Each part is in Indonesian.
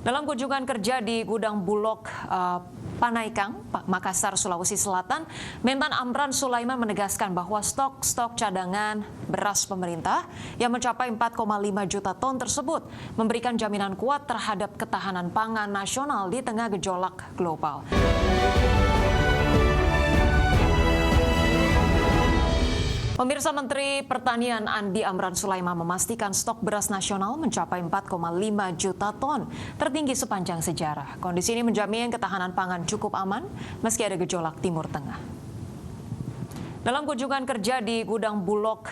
Dalam kunjungan kerja di gudang Bulog Panaikang, Makassar, Sulawesi Selatan, Mentan Amran Sulaiman menegaskan bahwa stok cadangan beras pemerintah yang mencapai 4,5 juta ton tersebut memberikan jaminan kuat terhadap ketahanan pangan nasional di tengah gejolak global. Pemirsa, Menteri Pertanian Andi Amran Sulaiman memastikan stok beras nasional mencapai 4,5 juta ton, tertinggi sepanjang sejarah. Kondisi ini menjamin ketahanan pangan cukup aman meski ada gejolak Timur Tengah. Dalam kunjungan kerja di gudang Bulog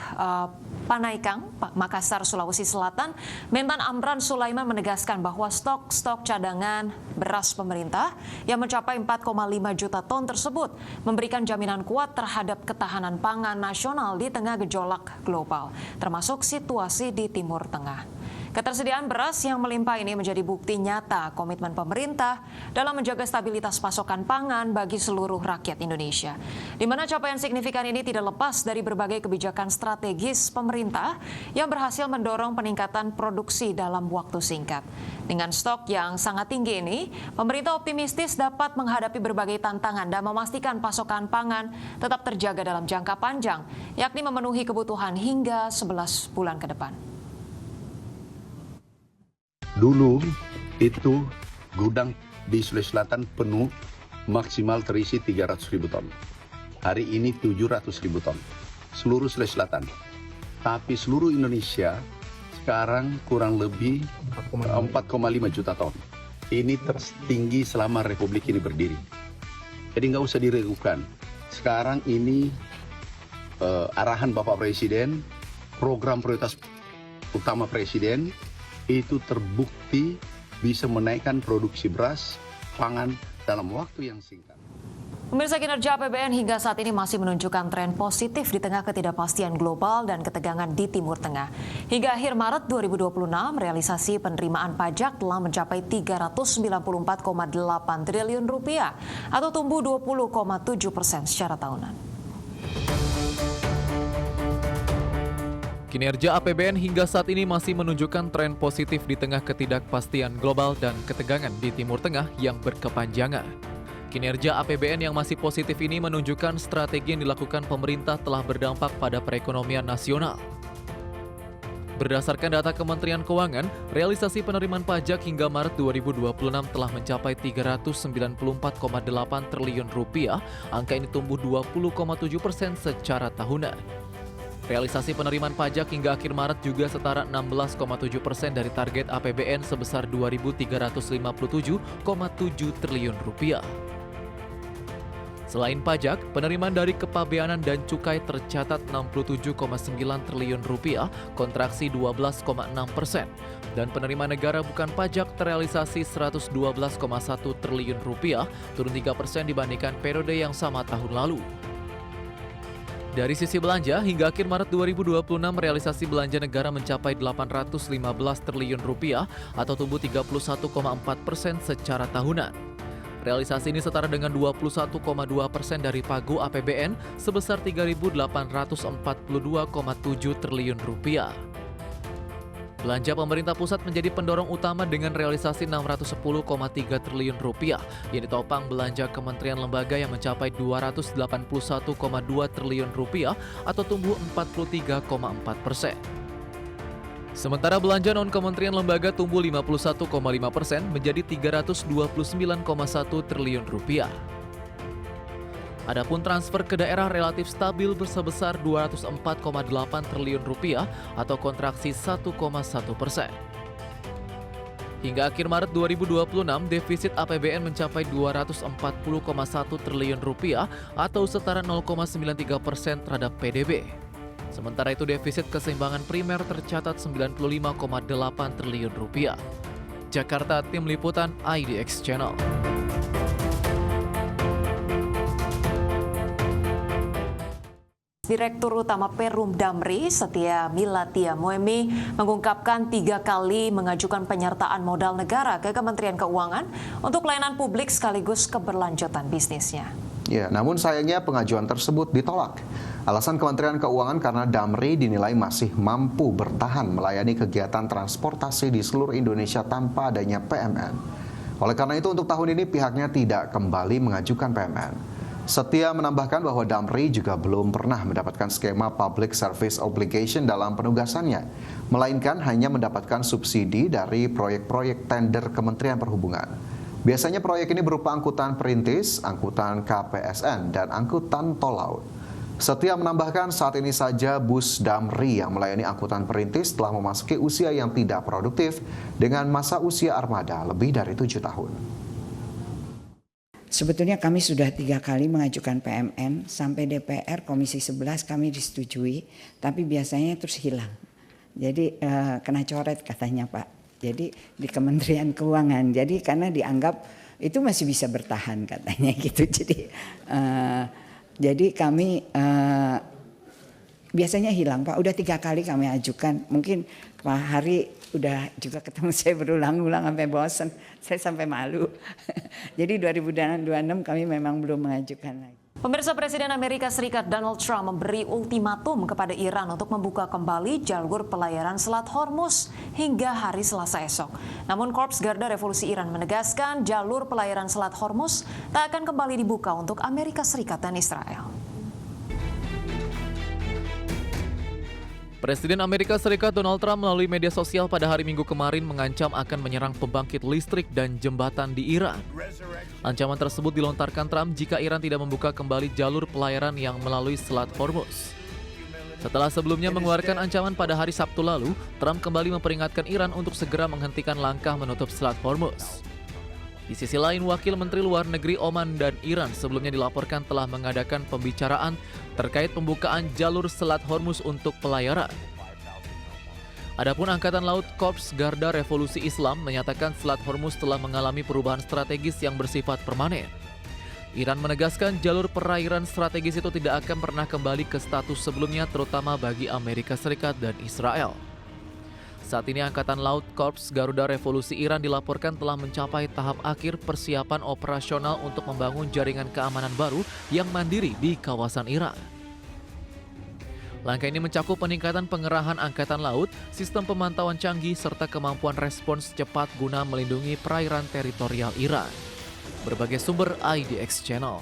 Panaikang, Makassar, Sulawesi Selatan, Mentan Amran Sulaiman menegaskan bahwa stok cadangan beras pemerintah yang mencapai 4,5 juta ton tersebut memberikan jaminan kuat terhadap ketahanan pangan nasional di tengah gejolak global, termasuk situasi di Timur Tengah. Ketersediaan beras yang melimpah ini menjadi bukti nyata komitmen pemerintah dalam menjaga stabilitas pasokan pangan bagi seluruh rakyat Indonesia. Di mana capaian signifikan ini tidak lepas dari berbagai kebijakan strategis pemerintah yang berhasil mendorong peningkatan produksi dalam waktu singkat. Dengan stok yang sangat tinggi ini, pemerintah optimistis dapat menghadapi berbagai tantangan dan memastikan pasokan pangan tetap terjaga dalam jangka panjang, yakni memenuhi kebutuhan hingga 11 bulan ke depan. Dulu itu gudang di Sulawesi Selatan penuh maksimal terisi 300.000 ton. Hari ini 700.000 ton. Seluruh Sulawesi Selatan. Tapi seluruh Indonesia sekarang kurang lebih 4,5 juta ton. Ini tertinggi selama Republik ini berdiri. Jadi nggak usah diragukan. Sekarang ini arahan Bapak Presiden, program prioritas utama Presiden, itu terbukti bisa menaikkan produksi beras, pangan dalam waktu yang singkat. Pemirsa, kinerja APBN hingga saat ini masih menunjukkan tren positif di tengah ketidakpastian global dan ketegangan di Timur Tengah. Hingga akhir Maret 2026, realisasi penerimaan pajak telah mencapai 394,8 triliun rupiah atau tumbuh 20,7% secara tahunan. Kinerja APBN hingga saat ini masih menunjukkan tren positif di tengah ketidakpastian global dan ketegangan di Timur Tengah yang berkepanjangan. Kinerja APBN yang masih positif ini menunjukkan strategi yang dilakukan pemerintah telah berdampak pada perekonomian nasional. Berdasarkan data Kementerian Keuangan, realisasi penerimaan pajak hingga Maret 2026 telah mencapai 394,8 triliun rupiah. Angka ini tumbuh 20,7% secara tahunan. Realisasi penerimaan pajak hingga akhir Maret juga setara 16,7% dari target APBN sebesar 2.357,7 triliun rupiah. Selain pajak, penerimaan dari kepabeanan dan cukai tercatat 67,9 triliun rupiah, kontraksi 12,6%, dan penerimaan negara bukan pajak terrealisasi 112,1 triliun rupiah, turun 3% dibandingkan periode yang sama tahun lalu. Dari sisi belanja, hingga akhir Maret 2026 realisasi belanja negara mencapai 815 triliun rupiah atau tumbuh 31,4% secara tahunan. Realisasi ini setara dengan 21,2% dari pagu APBN sebesar 3.842,7 triliun rupiah. Belanja pemerintah pusat menjadi pendorong utama dengan realisasi 610,3 triliun rupiah, yang ditopang belanja kementerian lembaga yang mencapai 281,2 triliun rupiah atau tumbuh 43,4%. Sementara belanja non-kementerian lembaga tumbuh 51,5% menjadi 329,1 triliun rupiah. Adapun transfer ke daerah relatif stabil bersebesar 204,8 triliun rupiah atau kontraksi 1,1%. Hingga akhir Maret 2026, defisit APBN mencapai 240,1 triliun rupiah atau setara 0,93% terhadap PDB. Sementara itu defisit keseimbangan primer tercatat 95,8 triliun rupiah. Jakarta, Tim Liputan IDX Channel. Direktur Utama Perum Damri, Setia Milatia Moemi, mengungkapkan 3 kali mengajukan penyertaan modal negara ke Kementerian Keuangan untuk pelayanan publik sekaligus keberlanjutan bisnisnya. Ya, namun sayangnya pengajuan tersebut ditolak. Alasan Kementerian Keuangan karena Damri dinilai masih mampu bertahan melayani kegiatan transportasi di seluruh Indonesia tanpa adanya PMN. Oleh karena itu untuk tahun ini pihaknya tidak kembali mengajukan PMN. Setia menambahkan bahwa Damri juga belum pernah mendapatkan skema Public Service Obligation dalam penugasannya, melainkan hanya mendapatkan subsidi dari proyek-proyek tender Kementerian Perhubungan. Biasanya proyek ini berupa angkutan perintis, angkutan KPSN, dan angkutan tol laut. Setia menambahkan saat ini saja bus Damri yang melayani angkutan perintis telah memasuki usia yang tidak produktif dengan masa usia armada lebih dari 7 tahun. Sebetulnya kami sudah 3 kali mengajukan PMN, sampai DPR Komisi 11 kami disetujui, tapi biasanya terus hilang. Jadi kena coret katanya Pak. Jadi di Kementerian Keuangan, jadi karena dianggap itu masih bisa bertahan katanya gitu. Jadi kami biasanya hilang Pak. Udah 3 kali kami ajukan. Mungkin Pak Hari udah juga ketemu saya berulang-ulang sampai bosan. Saya sampai malu. Jadi 2026 kami memang belum mengajukan lagi. Pemirsa, Presiden Amerika Serikat Donald Trump memberi ultimatum kepada Iran untuk membuka kembali jalur pelayaran Selat Hormuz hingga hari Selasa esok. Namun Korps Garda Revolusi Iran menegaskan jalur pelayaran Selat Hormuz tak akan kembali dibuka untuk Amerika Serikat dan Israel. Presiden Amerika Serikat Donald Trump melalui media sosial pada hari Minggu kemarin mengancam akan menyerang pembangkit listrik dan jembatan di Iran. Ancaman tersebut dilontarkan Trump jika Iran tidak membuka kembali jalur pelayaran yang melalui Selat Hormuz. Setelah sebelumnya mengeluarkan ancaman pada hari Sabtu lalu, Trump kembali memperingatkan Iran untuk segera menghentikan langkah menutup Selat Hormuz. Di sisi lain, Wakil Menteri Luar Negeri Oman dan Iran sebelumnya dilaporkan telah mengadakan pembicaraan terkait pembukaan jalur Selat Hormuz untuk pelayaran. Adapun Angkatan Laut Korps Garda Revolusi Islam menyatakan Selat Hormuz telah mengalami perubahan strategis yang bersifat permanen. Iran menegaskan jalur perairan strategis itu tidak akan pernah kembali ke status sebelumnya, terutama bagi Amerika Serikat dan Israel. Saat ini Angkatan Laut Korps Garuda Revolusi Iran dilaporkan telah mencapai tahap akhir persiapan operasional untuk membangun jaringan keamanan baru yang mandiri di kawasan Iran. Langkah ini mencakup peningkatan pengerahan Angkatan Laut, sistem pemantauan canggih, serta kemampuan respons cepat guna melindungi perairan teritorial Iran. Berbagai sumber IDX Channel.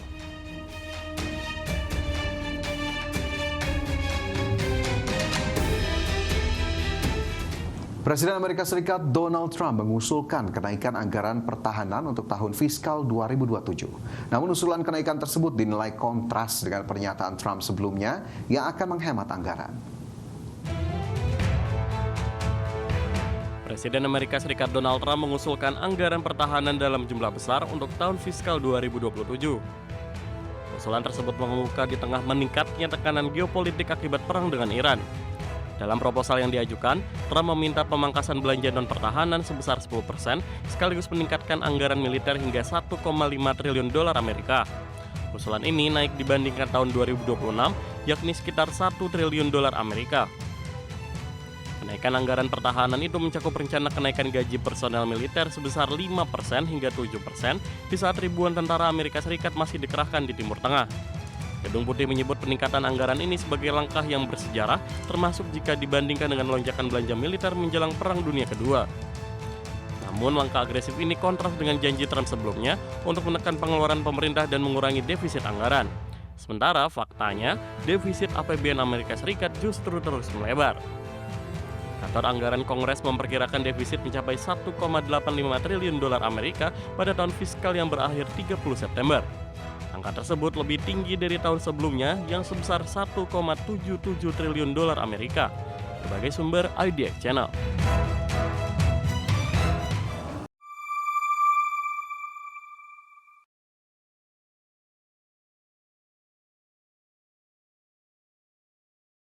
Presiden Amerika Serikat Donald Trump mengusulkan kenaikan anggaran pertahanan untuk tahun fiskal 2027. Namun usulan kenaikan tersebut dinilai kontras dengan pernyataan Trump sebelumnya yang akan menghemat anggaran. Presiden Amerika Serikat Donald Trump mengusulkan anggaran pertahanan dalam jumlah besar untuk tahun fiskal 2027. Usulan tersebut mengemuka di tengah meningkatnya tekanan geopolitik akibat perang dengan Iran. Dalam proposal yang diajukan, Trump meminta pemangkasan belanja non-pertahanan sebesar 10% sekaligus meningkatkan anggaran militer hingga 1,5 triliun dolar Amerika. Usulan ini naik dibandingkan tahun 2026, yakni sekitar 1 triliun dolar Amerika. Kenaikan anggaran pertahanan itu mencakup rencana kenaikan gaji personel militer sebesar 5% hingga 7% di saat ribuan tentara Amerika Serikat masih dikerahkan di Timur Tengah. Gedung Putih menyebut peningkatan anggaran ini sebagai langkah yang bersejarah, termasuk jika dibandingkan dengan lonjakan belanja militer menjelang Perang Dunia Kedua. Namun langkah agresif ini kontras dengan janji Trump sebelumnya untuk menekan pengeluaran pemerintah dan mengurangi defisit anggaran. Sementara faktanya, defisit APBN Amerika Serikat justru terus melebar. Kantor Anggaran Kongres memperkirakan defisit mencapai 1,85 triliun dolar Amerika pada tahun fiskal yang berakhir 30 September. Angka tersebut lebih tinggi dari tahun sebelumnya yang sebesar 1,77 triliun dolar Amerika. Berbagai sumber IDX Channel.